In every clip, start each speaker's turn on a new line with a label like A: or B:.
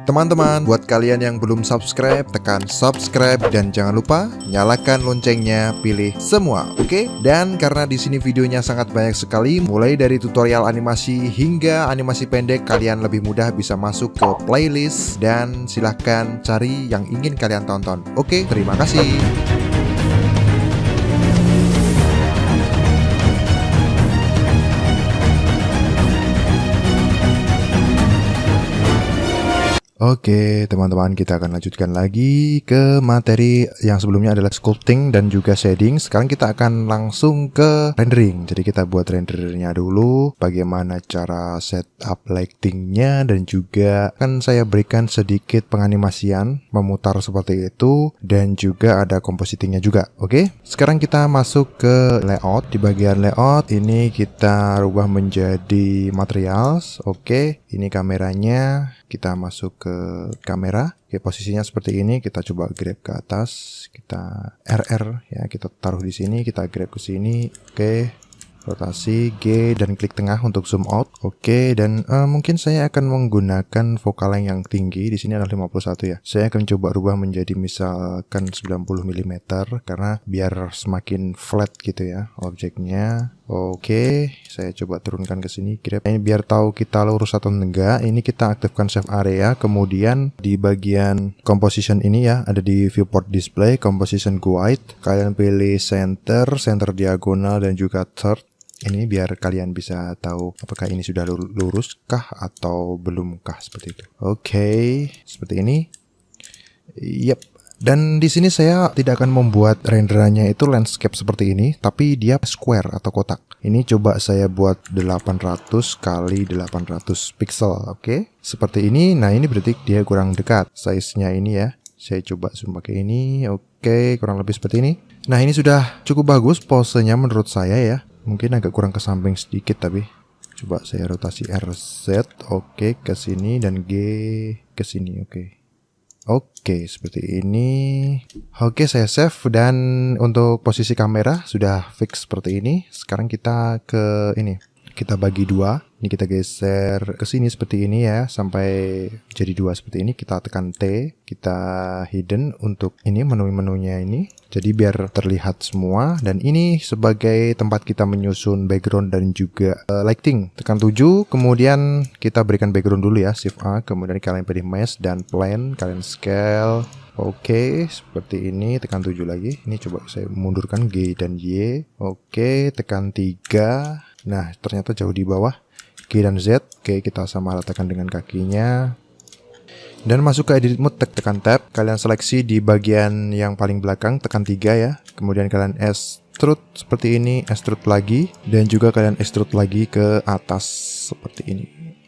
A: Teman-teman, buat kalian yang belum subscribe, tekan subscribe dan jangan lupa nyalakan loncengnya, pilih semua, oke? Dan karena di sini videonya sangat banyak sekali, mulai dari tutorial animasi hingga animasi pendek, kalian lebih mudah bisa masuk ke playlist dan silahkan cari yang ingin kalian tonton. Oke, terima kasih. Oke, teman-teman, kita akan lanjutkan lagi ke materi yang sebelumnya adalah sculpting dan juga shading. Sekarang kita akan langsung ke rendering. Jadi kita buat rendernya dulu, bagaimana cara setup lightingnya, dan juga akan saya berikan sedikit penganimasian memutar seperti itu, dan juga ada compositingnya juga. Oke, sekarang kita masuk ke layout. Di bagian layout ini kita rubah menjadi materials. Oke, ini kameranya. Kita masuk ke kamera. Oke, posisinya seperti ini. Kita coba grab ke atas. Kita RR ya, kita taruh di sini. Kita grab ke sini. Oke, rotasi G dan klik tengah untuk zoom out. Oke, dan mungkin saya akan menggunakan focal length yang tinggi. Di sini adalah 51 ya. Saya akan coba rubah menjadi misalkan 90 mm karena biar semakin flat gitu ya objeknya. Oke, saya coba turunkan ke sini. Grab ini biar tahu kita lurus atau enggak. Ini kita aktifkan save area. Kemudian di bagian composition ini ya, ada di viewport display, composition guide. Kalian pilih center, center diagonal, dan juga third. Ini biar kalian bisa tahu apakah ini sudah lurus kah atau belum kah, seperti itu. Oke, seperti ini. Yap. Dan di sini saya tidak akan membuat renderannya itu landscape seperti ini, tapi dia square atau kotak. Ini coba saya buat 800 kali 800 pixel, oke? Seperti ini. Nah, ini berarti dia kurang dekat size-nya ini ya. Saya coba zoom pakai ini, oke, kurang lebih seperti ini. Nah, ini sudah cukup bagus posenya menurut saya ya. Mungkin agak kurang ke samping sedikit, tapi coba saya rotasi RZ, oke, ke sini, dan G ke sini, oke. Oke, seperti ini. Oke, saya save, dan untuk posisi kamera sudah fix seperti ini. Sekarang kita ke ini. Kita bagi dua. Ini kita geser ke sini seperti ini ya, sampai jadi dua seperti ini. Kita tekan T, kita hidden untuk ini menu-menunya ini. Jadi biar terlihat semua, dan ini sebagai tempat kita menyusun background dan juga lighting. Tekan 7, kemudian kita berikan background dulu ya, Shift A, kemudian kalian pilih mesh dan plane, kalian scale. Oke, seperti ini, tekan 7 lagi. Ini coba saya mundurkan G dan Y. Oke, tekan 3. Nah, ternyata jauh di bawah. G dan Z. Oke, kita sama ratakan dengan kakinya. Dan masuk ke edit mode, tekan tab. Kalian seleksi di bagian yang paling belakang, tekan 3 ya. Kemudian kalian extrude seperti ini, extrude lagi, dan juga kalian extrude lagi ke atas seperti ini.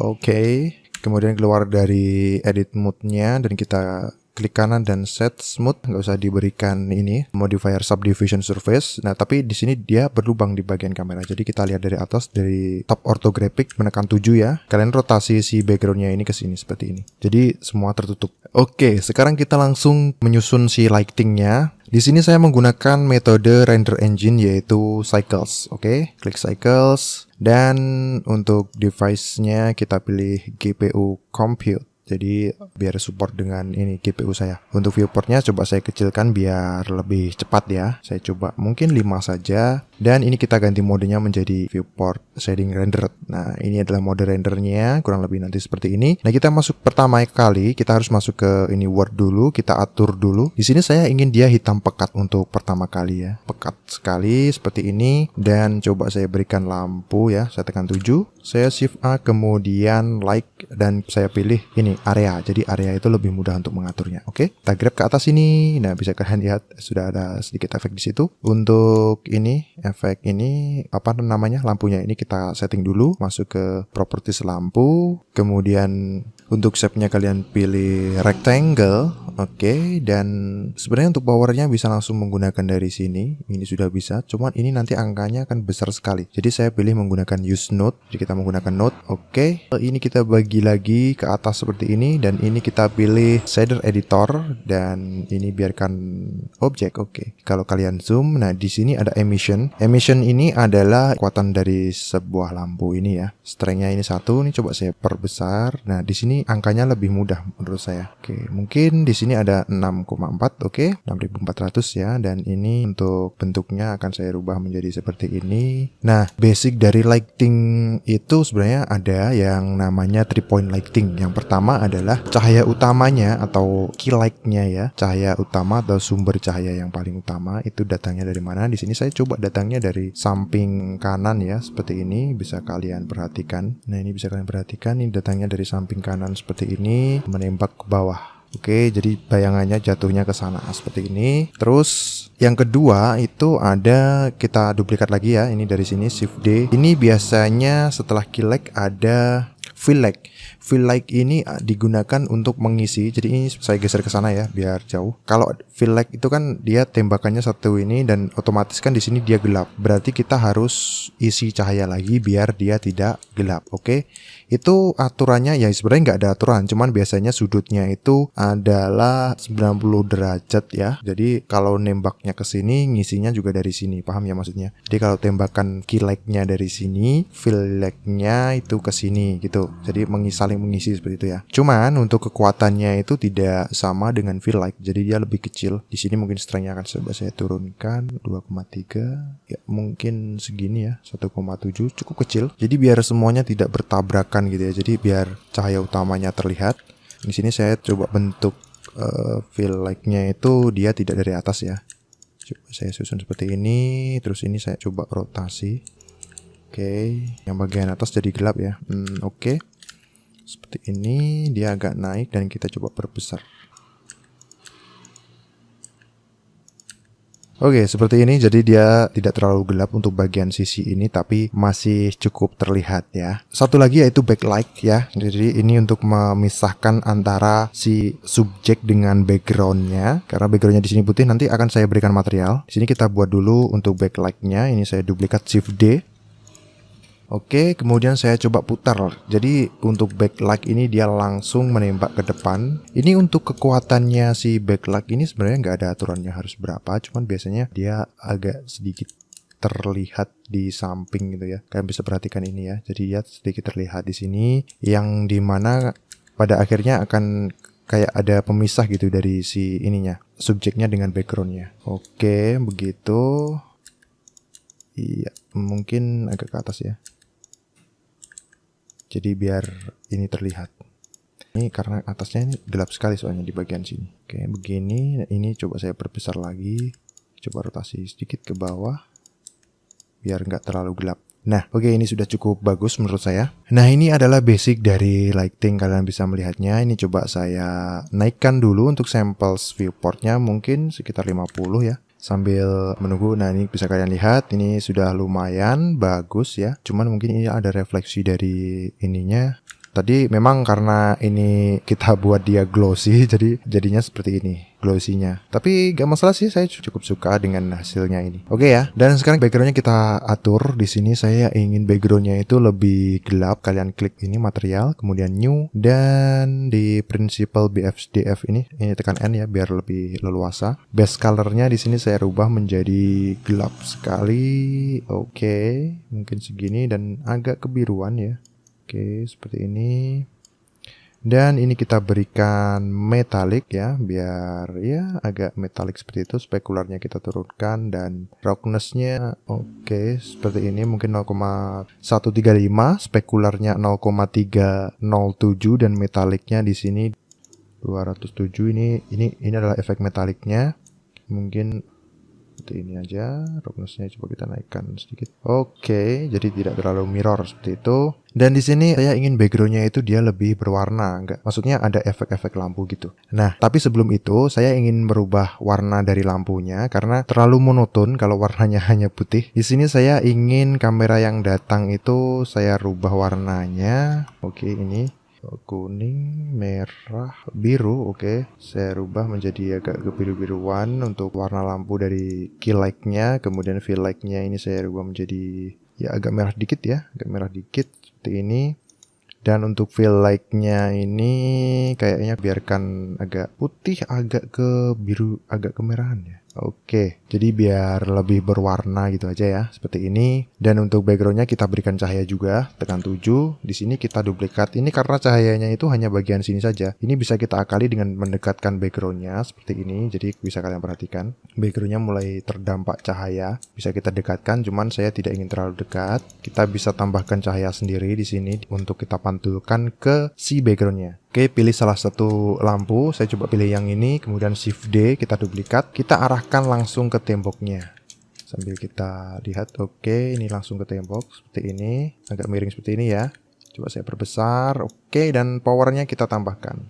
A: Oke. Kemudian keluar dari edit mode-nya dan kita klik kanan dan set smooth. Nggak usah diberikan ini modifier subdivision surface. Nah, tapi di sini dia berlubang di bagian kamera. Jadi kita lihat dari atas, dari top orthographic, menekan 7 ya. Kalian rotasi si backgroundnya ini ke sini seperti ini. Jadi semua tertutup. Oke, sekarang kita langsung menyusun si lightingnya. Di sini saya menggunakan metode render engine yaitu cycles. Oke, klik cycles, dan untuk device-nya kita pilih GPU compute. Jadi biar support dengan ini GPU saya. Untuk viewportnya coba saya kecilkan biar lebih cepat ya. Saya coba mungkin 5 saja. Dan ini kita ganti modenya menjadi viewport shading rendered. Nah, ini adalah mode rendernya, kurang lebih nanti seperti ini. Nah, kita masuk pertama kali, kita harus masuk ke ini word dulu, kita atur dulu. Di sini saya ingin dia hitam pekat untuk pertama kali ya. Pekat sekali seperti ini, dan coba saya berikan lampu ya. Saya tekan 7. Saya shift A, kemudian light, dan saya pilih ini area. Jadi area itu lebih mudah untuk mengaturnya. Oke, kita grab ke atas ini. Nah, bisa kalian lihat sudah ada sedikit efek di situ. Untuk ini efek ini apa namanya, lampunya ini kita setting dulu, masuk ke properties lampu, kemudian untuk shape-nya kalian pilih rectangle. Oke, dan sebenarnya untuk powernya bisa langsung menggunakan dari sini. Ini sudah bisa, cuman ini nanti angkanya akan besar sekali. Jadi saya pilih menggunakan use node. Jadi kita menggunakan node. Oke, ini kita bagi lagi ke atas seperti ini, dan ini kita pilih shader editor, dan ini biarkan objek. Oke, kalau kalian zoom, nah di sini ada emission. Emission ini adalah kekuatan dari sebuah lampu ini ya. Strength-nya ini 1. Ini coba saya perbesar. Nah di sini ini angkanya lebih mudah menurut saya. Oke, mungkin di sini ada 6,4, oke, 6400 ya. Dan ini untuk bentuknya akan saya rubah menjadi seperti ini. Nah, basic dari lighting itu sebenarnya ada yang namanya 3-point lighting. Yang pertama adalah cahaya utamanya atau key light-nya ya. Cahaya utama atau sumber cahaya yang paling utama itu datangnya dari mana? Di sini saya coba datangnya dari samping kanan ya, seperti ini. Bisa kalian perhatikan. Nah, ini bisa kalian perhatikan, ini datangnya dari samping kanan seperti ini, menembak ke bawah. Oke, jadi bayangannya jatuhnya ke sana seperti ini. Terus yang kedua itu ada, kita duplikat lagi ya. Ini dari sini Shift D. Ini biasanya setelah key light ada fill light. Fill light ini digunakan untuk mengisi. Jadi ini saya geser ke sana ya biar jauh. Kalau fill light itu kan dia tembakannya satu ini dan otomatis kan di sini dia gelap. Berarti kita harus isi cahaya lagi biar dia tidak gelap. Oke. Itu aturannya ya sebenarnya nggak ada aturan, cuman biasanya sudutnya itu adalah 90 derajat ya. Jadi kalau nembaknya ke sini, ngisinya juga dari sini, paham ya maksudnya? Jadi kalau tembakan key light-nya dari sini, fill light-nya itu ke sini gitu. Jadi saling mengisi seperti itu ya. Cuman untuk kekuatannya itu tidak sama dengan fill light, jadi dia lebih kecil. Di sini mungkin strength-nya akan coba saya turunkan 2,3 ya, mungkin segini ya, 1,7 cukup kecil. Jadi biar semuanya tidak bertabrakan gitu ya. Jadi biar cahaya utamanya terlihat. Di sini saya coba bentuk fill light-nya itu dia tidak dari atas ya. Coba saya susun seperti ini. Terus ini saya coba rotasi. Oke, yang bagian atas jadi gelap ya. Oke. Seperti ini, dia agak naik dan kita coba perbesar. Oke, seperti ini. Jadi dia tidak terlalu gelap untuk bagian sisi ini, tapi masih cukup terlihat ya. Satu lagi yaitu backlight ya. Jadi ini untuk memisahkan antara si subjek dengan backgroundnya. Karena backgroundnya di sini putih, nanti akan saya berikan material. Di sini kita buat dulu untuk backlightnya. Ini saya duplikat Shift D. Oke, kemudian saya coba putar. Jadi untuk backlight ini dia langsung menembak ke depan. Ini untuk kekuatannya si backlight ini sebenarnya nggak ada aturannya harus berapa. Cuman biasanya dia agak sedikit terlihat di samping gitu ya. Kalian bisa perhatikan ini ya. Jadi dia sedikit terlihat di sini, yang dimana pada akhirnya akan kayak ada pemisah gitu dari si ininya, subjeknya dengan backgroundnya. Oke, begitu. Iya, mungkin agak ke atas ya. Jadi biar ini terlihat. Ini karena atasnya ini gelap sekali soalnya di bagian sini. Oke, begini. Ini coba saya perbesar lagi. Coba rotasi sedikit ke bawah. Biar nggak terlalu gelap. Nah, oke, ini sudah cukup bagus menurut saya. Nah, ini adalah basic dari lighting. Kalian bisa melihatnya. Ini coba saya naikkan dulu untuk samples viewportnya. Mungkin sekitar 50 ya. Sambil menunggu. Nah, ini bisa kalian lihat, ini sudah lumayan bagus ya. Cuman mungkin ini ada refleksi dari ininya. Tadi memang karena ini kita buat dia glossy, jadi jadinya seperti ini glossy-nya. Tapi gak masalah sih, saya cukup suka dengan hasilnya ini. Oke ya, dan sekarang backgroundnya kita atur. Di sini saya ingin backgroundnya itu lebih gelap. Kalian klik ini material, kemudian new, dan di principal BFDF ini tekan N ya biar lebih leluasa. Base colornya di sini saya rubah menjadi gelap sekali. Oke, mungkin segini dan agak kebiruan ya. Oke, seperti ini. Dan ini kita berikan metalik ya, biar ya agak metalik seperti itu. Spekularnya kita turunkan dan roughness-nya oke, seperti ini mungkin 0,135, spekularnya 0,307 dan metaliknya di sini 207. Ini adalah efek metaliknya. Mungkin seperti ini aja, roughness-nya coba kita naikkan sedikit. Oke, jadi tidak terlalu mirror seperti itu. Dan di sini saya ingin background-nya itu dia lebih berwarna, maksudnya ada efek-efek lampu gitu. Nah, tapi sebelum itu saya ingin merubah warna dari lampunya karena terlalu monoton kalau warnanya hanya putih. Di sini saya ingin kamera yang datang itu saya rubah warnanya. Oke, ini kuning, merah, biru. Oke, saya rubah menjadi agak kebiru-biruan untuk warna lampu dari key light-nya. Kemudian fill light-nya ini saya rubah menjadi ya agak merah dikit ya, agak merah dikit seperti ini. Dan untuk fill light-nya ini kayaknya biarkan agak putih, agak ke biru, agak kemerahan ya. Oke, jadi biar lebih berwarna gitu aja ya, seperti ini. Dan untuk backgroundnya kita berikan cahaya juga, tekan 7. Di sini kita duplikat. Ini karena cahayanya itu hanya bagian sini saja. Ini bisa kita akali dengan mendekatkan backgroundnya seperti ini. Jadi bisa kalian perhatikan, backgroundnya mulai terdampak cahaya. Bisa kita dekatkan, cuman saya tidak ingin terlalu dekat. Kita bisa tambahkan cahaya sendiri di sini untuk kita pantulkan ke si backgroundnya. Oke, pilih salah satu lampu. Saya coba pilih yang ini, kemudian Shift D, kita duplikat. Kita arahkan langsung ke temboknya. Sambil kita lihat, oke, ini langsung ke tembok seperti ini. Agak miring seperti ini ya. Coba saya perbesar. Oke, dan powernya kita tambahkan.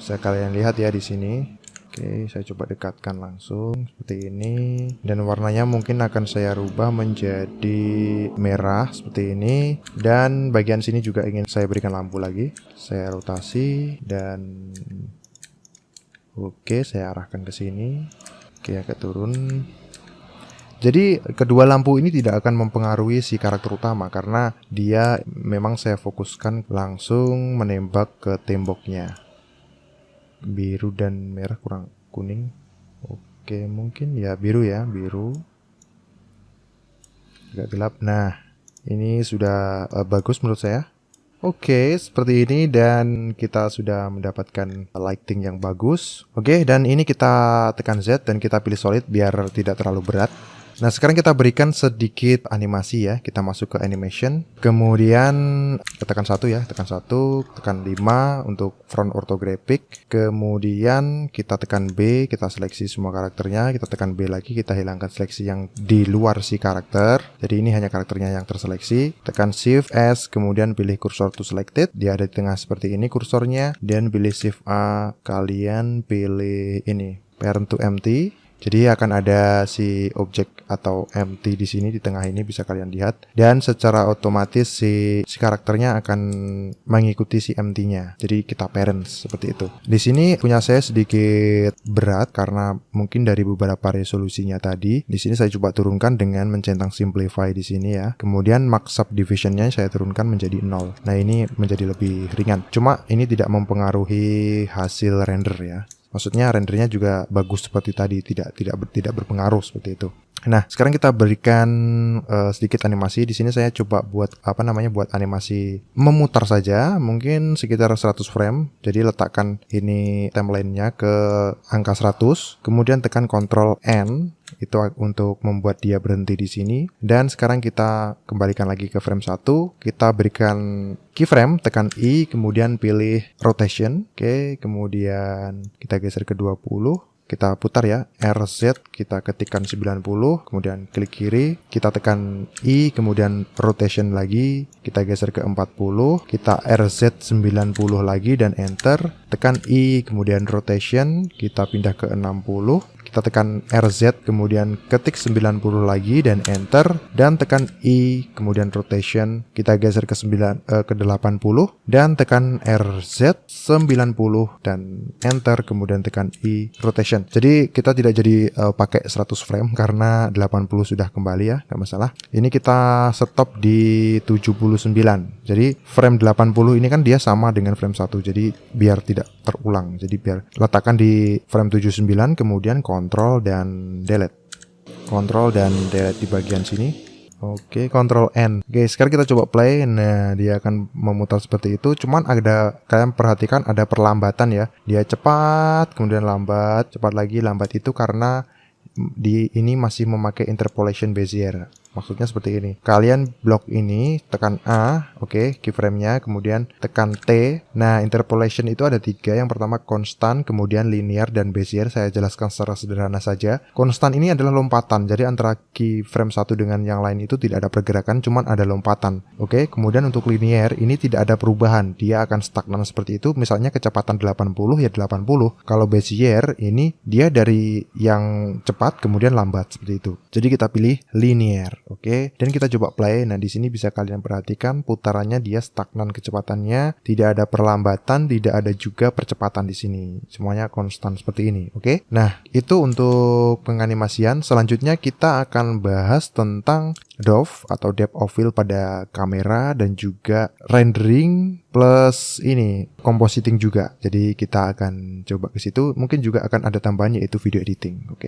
A: Bisa kalian lihat ya di sini. Oke, saya coba dekatkan langsung seperti ini. Dan warnanya mungkin akan saya rubah menjadi merah seperti ini. Dan bagian sini juga ingin saya berikan lampu lagi. Saya rotasi dan oke, saya arahkan ke sini. Oke, agak turun. Jadi kedua lampu ini tidak akan mempengaruhi si karakter utama karena dia memang saya fokuskan langsung menembak ke temboknya. Biru dan merah kurang kuning. Oke, mungkin ya biru ya, biru. Agak gelap. Nah, ini sudah bagus menurut saya. Oke, seperti ini dan kita sudah mendapatkan lighting yang bagus. Oke, dan ini kita tekan Z dan kita pilih solid biar tidak terlalu berat. Nah, sekarang kita berikan sedikit animasi ya. Kita masuk ke animation. Kemudian tekan 1 ya, tekan 1, tekan 5 untuk front orthographic. Kemudian kita tekan B, kita seleksi semua karakternya. Kita tekan B lagi, kita hilangkan seleksi yang di luar si karakter. Jadi ini hanya karakternya yang terseleksi. Tekan Shift S, kemudian pilih cursor to selected. Dia ada di tengah seperti ini kursornya. Dan pilih Shift A, kalian pilih ini, parent to empty. Jadi akan ada si objek atau empty di sini di tengah ini bisa kalian lihat dan secara otomatis si karakternya akan mengikuti si empty-nya. Jadi kita parents seperti itu. Di sini punya saya sedikit berat karena mungkin dari beberapa resolusinya tadi. Di sini saya coba turunkan dengan mencentang simplify di sini ya. Kemudian max subdivision-nya saya turunkan menjadi 0. Nah, ini menjadi lebih ringan. Cuma ini tidak mempengaruhi hasil render ya. Maksudnya rendernya juga bagus seperti tadi, tidak berpengaruh seperti itu. Nah, sekarang kita berikan sedikit animasi. Di sini saya coba buat buat animasi memutar saja, mungkin sekitar 100 frame. Jadi letakkan ini timelinenya ke angka 100, kemudian tekan Ctrl N itu untuk membuat dia berhenti di sini. Dan sekarang kita kembalikan lagi ke frame 1. Kita berikan keyframe, tekan I, kemudian pilih rotation. Oke, kemudian kita geser ke 20. Kita putar ya, RZ kita ketikkan 90, kemudian klik kiri, kita tekan I, kemudian rotation lagi, kita geser ke 40, kita RZ 90 lagi dan enter, tekan I, kemudian rotation, kita pindah ke 60, kita tekan RZ, kemudian ketik 90 lagi dan enter, dan tekan I, kemudian rotation, kita geser ke 80 dan tekan RZ 90 dan enter, kemudian tekan I, rotation. Jadi kita tidak jadi pakai 100 frame karena 80 sudah kembali ya, nggak masalah. Ini kita stop di 79. Jadi frame 80 ini kan dia sama dengan frame 1. Jadi biar tidak terulang. Jadi biar letakkan di frame 79 kemudian Ctrl dan delete. Ctrl dan delete di bagian sini. Oke, Ctrl N. Oke, sekarang kita coba play. Nah, dia akan memutar seperti itu. Cuman kalian perhatikan ada perlambatan ya. Dia cepat, kemudian lambat, cepat lagi, lambat itu karena ini masih memakai interpolation Bezier. Maksudnya seperti ini. Kalian blok ini, tekan A, oke, keyframe-nya, kemudian tekan T. Nah, interpolation itu ada 3. Yang pertama konstan, kemudian linear, dan Bezier. Saya jelaskan secara sederhana saja. Konstan ini adalah lompatan. Jadi antara keyframe satu dengan yang lain itu tidak ada pergerakan, cuman ada lompatan. Oke, kemudian untuk linear, ini tidak ada perubahan. Dia akan stagnan seperti itu. Misalnya kecepatan 80 ya 80. Kalau Bezier, ini dia dari yang cepat, kemudian lambat seperti itu. Jadi kita pilih linear. Oke, dan kita coba play. Nah, di sini bisa kalian perhatikan putarannya dia stagnan kecepatannya, tidak ada perlambatan, tidak ada juga percepatan di sini. Semuanya konstan seperti ini. Oke. Nah, itu untuk penganimasian. Selanjutnya kita akan bahas tentang DOF atau depth of field pada kamera dan juga rendering plus ini compositing juga. Jadi kita akan coba ke situ. Mungkin juga akan ada tambahan yaitu video editing. Oke.